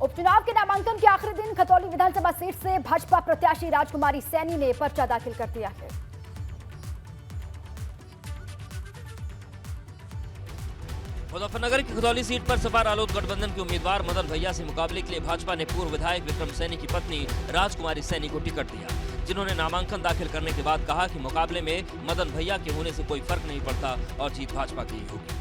उपचुनाव के नामांकन के आखिरी दिन खतौली विधानसभा सीट से भाजपा प्रत्याशी राजकुमारी सैनी ने पर्चा दाखिल कर दिया है। मुजफ्फरनगर की खतौली सीट पर सपा रालोद गठबंधन के उम्मीदवार मदन भैया से मुकाबले के लिए भाजपा ने पूर्व विधायक विक्रम सैनी की पत्नी राजकुमारी सैनी को टिकट दिया, जिन्होंने नामांकन दाखिल करने के बाद कहा कि मुकाबले में मदन भैया के होने से कोई फर्क नहीं पड़ता और जीत भाजपा की ही होगी।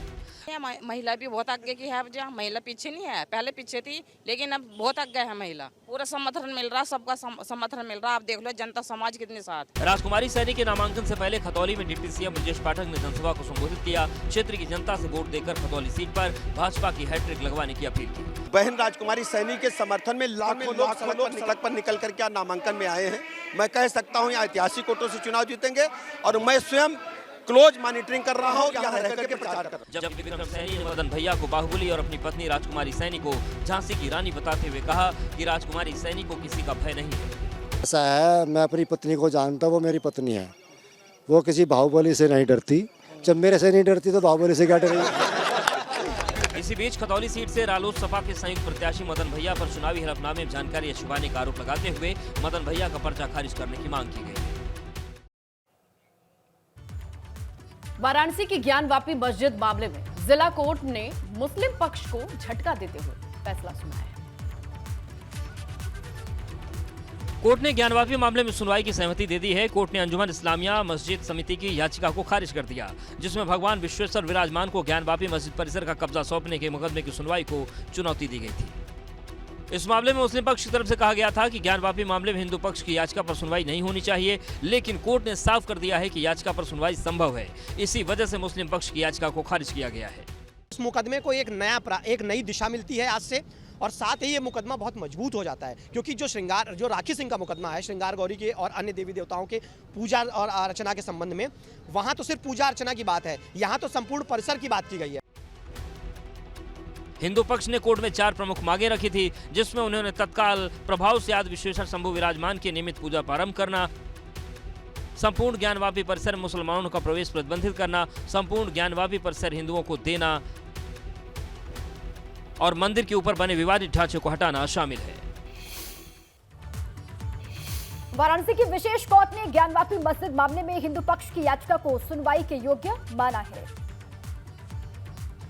महिला भी बहुत आगे की है, अब जहाँ महिला पीछे नहीं है, पहले पीछे थी लेकिन अब बहुत आगे है महिला। पूरा समर्थन मिल रहा, सबका समर्थन मिल रहा। आप देख लो जनता समाज कितने साथ। राजकुमारी सैनी के नामांकन से पहले खतौली में डिप्टी सीएम ब्रजेश पाठक ने जनसभा को संबोधित किया। क्षेत्र की जनता से वोट देकर खतौली सीट पर भाजपा की हैट्रिक लगवाने की अपील की। बहन राजकुमारी सैनी के समर्थन में लाखों लोग सड़क पर निकल करके नामांकन में आए हैं। मैं कह सकता हूं यहाँ ऐतिहासिक वोटों से चुनाव जीतेंगे और मैं स्वयं क्लोज मॉनिटरिंग कर रहा हूं, यहाँ रह करके प्रचार कर रहा हूं। जब विक्रम सैनी ने मदन भैया को बाहुबली और अपनी पत्नी राजकुमारी सैनी को झांसी की रानी बताते हुए कहा कि राजकुमारी सैनी को किसी का भय नहीं है। ऐसा है, मैं अपनी पत्नी को जानता हूँ, वो मेरी पत्नी है, वो किसी बाहुबली से नहीं डरती। जब मेरे से नहीं डरती तो बाहुबली से क्या डरेगी। इसी बीच खतौली सीट से रालोद सपा के संयुक्त प्रत्याशी मदन भैया पर चुनावी हलफनामे में जानकारी छुपाने का आरोप लगाते हुए मदन भैया का पर्चा खारिज करने की मांग की गई। वाराणसी की ज्ञानवापी मस्जिद मामले में जिला कोर्ट ने मुस्लिम पक्ष को झटका देते हुए फैसला सुनाया। कोर्ट ने ज्ञानवापी मामले में सुनवाई की सहमति दे दी है। कोर्ट ने अंजुमन इस्लामिया मस्जिद समिति की याचिका को खारिज कर दिया, जिसमें भगवान विश्वेश्वर विराजमान को ज्ञानवापी मस्जिद परिसर का कब्जा सौंपने के मुकदमे की सुनवाई को चुनौती दी गई थी। इस मामले में मुस्लिम पक्ष की तरफ से कहा गया था कि ज्ञानवापी मामले में हिंदू पक्ष की याचिका पर सुनवाई नहीं होनी चाहिए, लेकिन कोर्ट ने साफ कर दिया है कि याचिका पर सुनवाई संभव है। इसी वजह से मुस्लिम पक्ष की याचिका को खारिज किया गया है। इस मुकदमे को एक नई दिशा मिलती है आज से, और साथ ही ये मुकदमा बहुत मजबूत हो जाता है, क्योंकि जो राखी सिंह का मुकदमा है श्रृंगार गौरी के और अन्य देवी देवताओं के पूजा और अर्चना के संबंध में, वहाँ तो सिर्फ पूजा अर्चना की बात है, यहाँ तो संपूर्ण परिसर की बात की गई है। हिंदू पक्ष ने कोर्ट में 4 प्रमुख मांगे रखी थी, जिसमें उन्होंने तत्काल प्रभाव से आदि विश्वेश्वर शंभु विराजमान के नियमित पूजा प्रारंभ करना, संपूर्ण ज्ञानवापी परिसर में मुसलमानों का प्रवेश प्रतिबंधित करना, संपूर्ण ज्ञानवापी परिसर हिंदुओं को देना और मंदिर के ऊपर बने विवादित ढांचे को हटाना शामिल है। वाराणसी की विशेष कोर्ट ने ज्ञानवापी मस्जिद मामले में हिंदू पक्ष की याचिका को सुनवाई के योग्य माना है।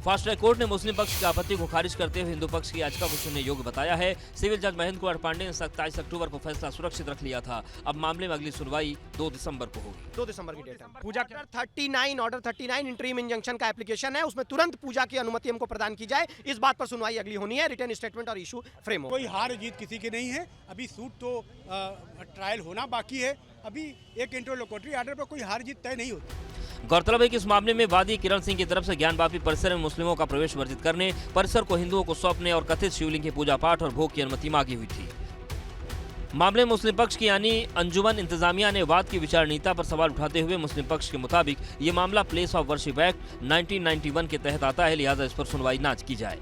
फास्ट ट्रैक कोर्ट ने मुस्लिम पक्ष की आपत्ति को खारिज करते हुए हिंदू पक्ष की याचिका को सुनने योग्य बताया है। सिविल जज महेंद्र कुमार पांडे ने 27 अक्टूबर को फैसला सुरक्षित रख लिया था। अब मामले में अगली सुनवाई 2 दिसंबर को होगी। 2 दिसंबर की डेट है। पूजा ऑर्डर 39 इंटरिम इंजंक्शन का एप्लीकेशन है, उसमें तुरंत पूजा की अनुमति हमको प्रदान की जाए। इस बात पर सुनवाई अगली होनी है। रिटर्न स्टेटमेंट और इशू फ्रेम हो। कोई हार जीत किसी की नहीं है। अभी सूट तो ट्रायल होना बाकी है। अभी एक इंटरलोकेटरी ऑर्डर पर कोई हार जीत तय नहीं होती। गौरतलब है कि इस मामले में वादी किरण सिंह की तरफ से ज्ञानवापी परिसर में मुस्लिमों का प्रवेश वर्जित करने, परिसर को हिंदुओं को सौंपने और कथित शिवलिंग के पूजा पाठ और भोग की अनुमति मांगी हुई थी। मामले में मुस्लिम पक्ष की यानी अंजुमन इंतजामिया ने वाद की विचारणीयता पर सवाल उठाते हुए मुस्लिम पक्ष के मुताबिक ये मामला प्लेस ऑफ वर्शिप एक्ट 1991 के तहत आता है, लिहाजा इस पर सुनवाई ना की जाए।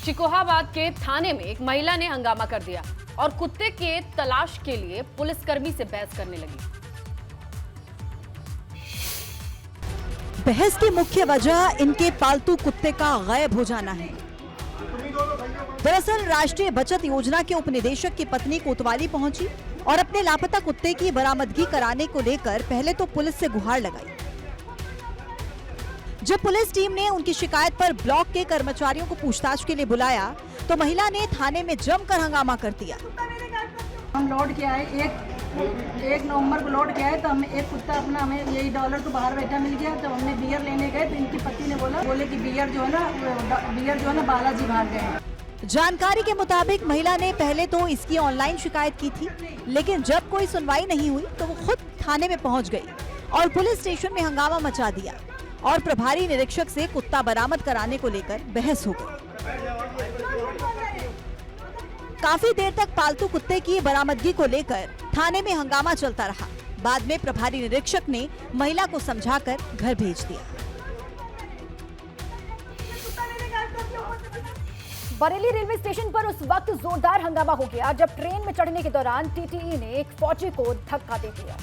शिकोहाबाद के थाने में एक महिला ने हंगामा कर दिया और कुत्ते के तलाश के लिए पुलिसकर्मी से बहस करने लगी। बहस की मुख्य वजह इनके पालतू कुत्ते का गायब हो जाना है। दरअसल राष्ट्रीय बचत योजना के उपनिदेशक की पत्नी कोतवाली पहुंची और अपने लापता कुत्ते की बरामदगी कराने को लेकर पहले तो पुलिस से गुहार लगाई। जब पुलिस टीम ने उनकी शिकायत पर ब्लॉक के कर्मचारियों को पूछताछ के लिए बुलाया तो महिला ने थाने में जमकर हंगामा कर दिया। हम लौट के आए, एक नवंबर को लौट के आए तो हमें एक कुत्ता अपना, हमें यही डॉलर तो बाहर बैठा मिल गया। जब हमने बियर लेने गए तो इनकी पति ने बोले कि बियर जो है ना बालाजी भाग गए। जानकारी के मुताबिक महिला ने पहले तो इसकी ऑनलाइन शिकायत की थी, लेकिन जब कोई सुनवाई नहीं हुई तो वो खुद थाने में पहुंच गई और पुलिस स्टेशन में हंगामा मचा दिया और प्रभारी निरीक्षक से कुत्ता बरामद कराने को लेकर बहस हो गई। काफी देर तक पालतू कुत्ते की बरामदगी को लेकर थाने में हंगामा चलता रहा। बाद में प्रभारी निरीक्षक ने महिला को समझाकर घर भेज दिया। बरेली रेलवे स्टेशन पर उस वक्त जोरदार हंगामा हो गया जब ट्रेन में चढ़ने के दौरान टीटीई ने एक फौजी को धक्का दे दिया।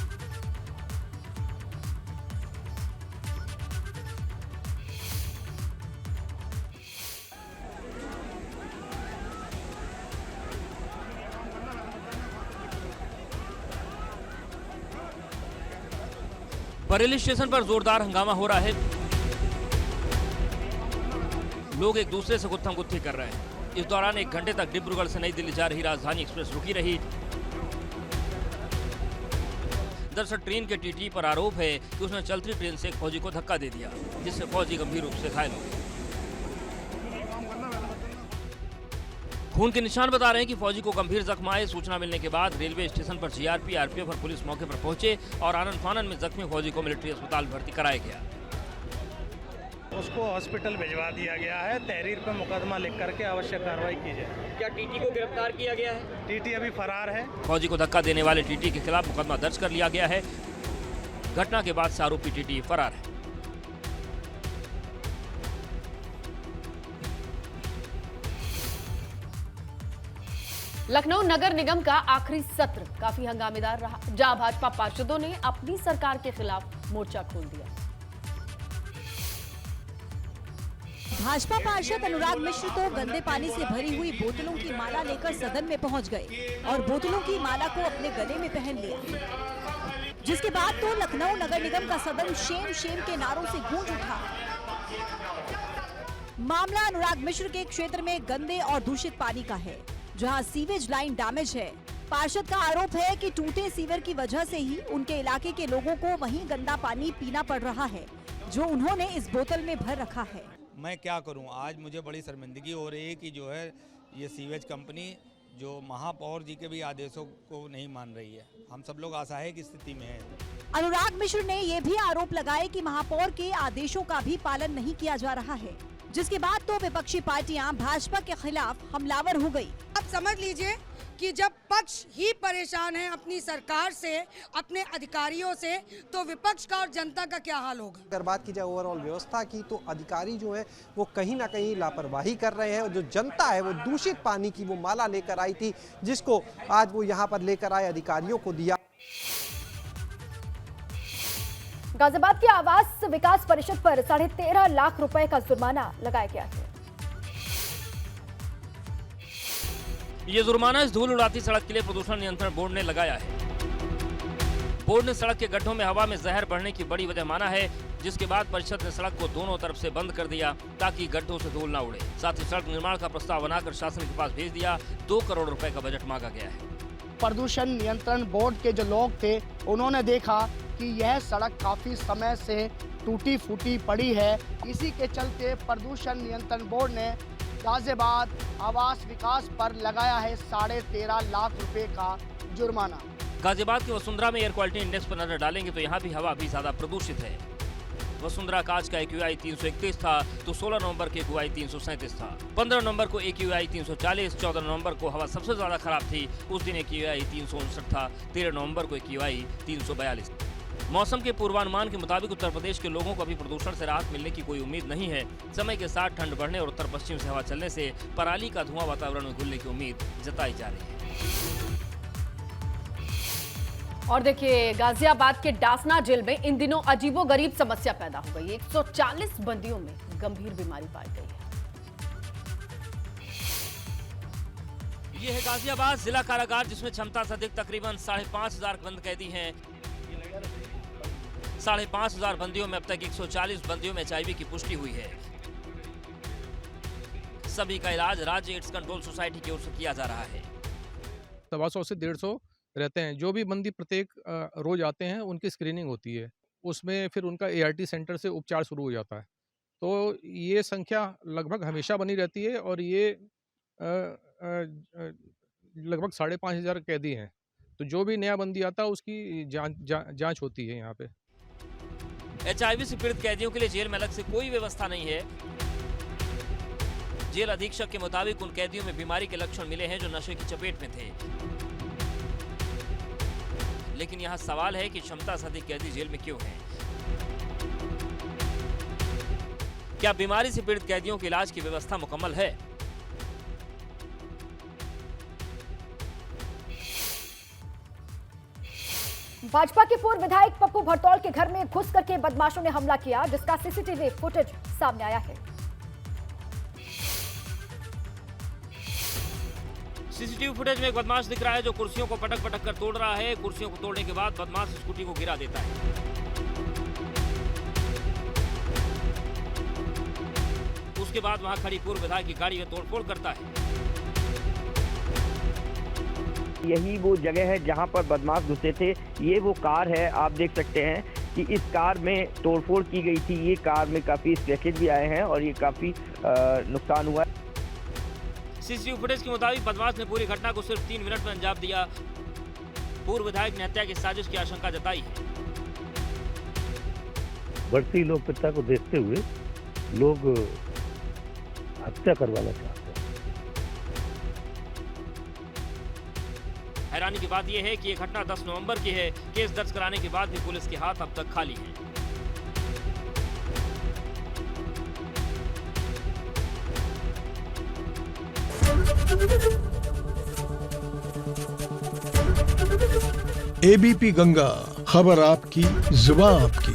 बरेली स्टेशन पर जोरदार हंगामा हो रहा है। लोग एक दूसरे से गुत्थम-गुत्थी कर रहे हैं। इस दौरान 1 घंटे तक डिब्रूगढ़ से नई दिल्ली जा रही राजधानी एक्सप्रेस रुकी रही। दरअसल ट्रेन के टीटी पर आरोप है कि उसने चलती ट्रेन से एक फौजी को धक्का दे दिया, जिससे फौजी गंभीर रूप से घायल हो गए। खून के निशान बता रहे हैं कि फौजी को गंभीर जख्म आए। सूचना मिलने के बाद रेलवे स्टेशन पर जीआरपी, आरपीएफ और पुलिस मौके पर पहुंचे और आनन फानन में जख्मी फौजी को मिलिट्री अस्पताल भर्ती कराया गया। उसको हॉस्पिटल भिजवा दिया गया है। तहरीर पर मुकदमा लिख करके आवश्यक कार्रवाई की जाए। क्या टीटी को गिरफ्तार किया गया है? टीटी अभी फरार है। फौजी को धक्का देने वाले टीटी के खिलाफ मुकदमा दर्ज कर लिया गया है। घटना के बाद से आरोपी टीटी फरार है। लखनऊ नगर निगम का आखिरी सत्र काफी हंगामेदार रहा, जहां भाजपा पार्षदों ने अपनी सरकार के खिलाफ मोर्चा खोल दिया। भाजपा पार्षद अनुराग मिश्र तो गंदे पानी से भरी हुई बोतलों की माला लेकर सदन में पहुंच गए और बोतलों की माला को अपने गले में पहन लिया, जिसके बाद तो लखनऊ नगर निगम का सदन शेम शेम के नारों से गूंज उठा। मामला अनुराग मिश्र के क्षेत्र में गंदे और दूषित पानी का है, जहां सीवेज लाइन डैमेज है। पार्षद का आरोप है कि टूटे सीवर की वजह से ही उनके इलाके के लोगों को वहीं गंदा पानी पीना पड़ रहा है, जो उन्होंने इस बोतल में भर रखा है। मैं क्या करूं, आज मुझे बड़ी शर्मिंदगी हो रही है कि जो है ये सीवेज कंपनी जो महापौर जी के भी आदेशों को नहीं मान रही है। हम सब लोग असहाय की स्थिति में हैं। अनुराग मिश्र ने ये भी आरोप लगाए कि महापौर के आदेशों का भी पालन नहीं किया जा रहा है, जिसके बाद तो विपक्षी पार्टियां भाजपा के खिलाफ हमलावर हो गई। अब समझ लीजिए कि जब पक्ष ही परेशान है अपनी सरकार से, अपने अधिकारियों से, तो विपक्ष का और जनता का क्या हाल होगा। अगर बात की जाए ओवरऑल व्यवस्था की, तो अधिकारी जो है वो कहीं ना कहीं लापरवाही कर रहे हैं और जो जनता है वो दूषित पानी की वो माला लेकर आई थी, जिसको आज वो यहाँ पर लेकर आए अधिकारियों को दिया। गाजियाबाद के आवास विकास परिषद पर 13.5 लाख रुपए का जुर्माना लगाया गया है। ये जुर्माना इस धूल उड़ाती सड़क के लिए प्रदूषण नियंत्रण बोर्ड ने लगाया है। बोर्ड ने सड़क के गड्ढों में हवा में जहर बढ़ने की बड़ी वजह माना है, जिसके बाद परिषद ने सड़क को दोनों तरफ से बंद कर दिया ताकि गड्ढों से धूल न उड़े। साथ ही सड़क निर्माण का प्रस्ताव बनाकर शासन के पास भेज दिया। 2 करोड़ रुपए का बजट मांगा गया है। प्रदूषण नियंत्रण बोर्ड के जो लोग थे, उन्होंने देखा कि यह सड़क काफी समय से टूटी फूटी पड़ी है। इसी के चलते प्रदूषण नियंत्रण बोर्ड ने गाजियाबाद आवास विकास पर लगाया है 13.5 लाख रुपए का जुर्माना। गाजियाबाद के वसुंधरा में एयर क्वालिटी इंडेक्स पर नजर डालेंगे तो यहाँ भी हवा भी ज्यादा प्रदूषित है। वसुंधरा कांच का AQI 331 था तो 16 नवंबर के AQI 337 था। 15 नवंबर को AQI 340, 14 नवंबर को हवा सबसे ज्यादा खराब थी, उस दिन AQI 359 था। 13 नवंबर को AQI 342। मौसम के पूर्वानुमान के मुताबिक उत्तर प्रदेश के लोगों को अभी प्रदूषण से राहत मिलने की कोई उम्मीद नहीं है। समय के साथ ठंड बढ़ने और उत्तर पश्चिम से हवा चलने से पराली का धुआं वातावरण में घुलने की उम्मीद जताई जा रही है। और देखिए, गाजियाबाद के डासना जेल में इन दिनों अजीबोगरीब समस्या पैदा हो गई है। 140 बंदियों में गंभीर बीमारी पाई गई है। ये है गाजियाबाद जिला कारागार, जिसमें क्षमता से अधिक तकरीबन 5,500 बंद कैदी हैं। 5,500 बंदियों में अब तक 140 बंदियों में HIV की पुष्टि हुई है। सभी का इलाज राज्य एड्स कंट्रोल सोसाइटी की ओर से किया जा रहा है। 100 से 150 रहते हैं। जो भी बंदी प्रत्येक रोज आते हैं, उनकी स्क्रीनिंग होती है, उसमें फिर उनका ART सेंटर से उपचार शुरू हो जाता है। तो ये संख्या लगभग हमेशा बनी रहती है और ये लगभग 5,500 कैदी हैं। तो जो भी नया बंदी आता है उसकी जांच होती है यहाँ पे। HIV से पीड़ित कैदियों के लिए जेल में अलग से कोई व्यवस्था नहीं है। जेल अधीक्षक के मुताबिक उन कैदियों में बीमारी के लक्षण मिले हैं जो नशे की चपेट में थे। लेकिन यहाँ सवाल है कि क्षमता से अधिक कैदी जेल में क्यों हैं? क्या बीमारी से पीड़ित कैदियों के इलाज की व्यवस्था मुकम्मल है? भाजपा के पूर्व विधायक पप्पू भरतौल के घर में घुस करके बदमाशों ने हमला किया, जिसका सीसीटीवी फुटेज सामने आया है। सीसीटीवी फुटेज में एक बदमाश दिख रहा है जो कुर्सियों को पटक पटक कर तोड़ रहा है। कुर्सियों को तोड़ने के बाद बदमाश स्कूटी को गिरा देता है। उसके बाद वहां खड़ी पूर्व विधायक की गाड़ी में तोड़फोड़ करता है। यही वो जगह है जहां पर बदमाश घुसे थे। ये वो कार है, आप देख सकते हैं कि इस कार में तोड़फोड़ की गई थी। ये कार में काफी स्क्रैचेज भी आए हैं और ये काफी नुकसान हुआ है। सीसीटीवी फुटेज के मुताबिक बदमाश ने पूरी घटना को सिर्फ 3 मिनट में अंजाम दिया। पूर्व विधायक ने हत्या की साजिश की आशंका जताई है। बढ़ती लोकप्रियता को देखते हुए लोग हत्या करवाना चाहते हैं। हैरानी की बात यह है कि यह घटना 10 नवंबर की है। केस दर्ज कराने के बाद भी पुलिस के हाथ अब तक खाली हैं। एबीपी गंगा, खबर आपकी, जुबान आपकी।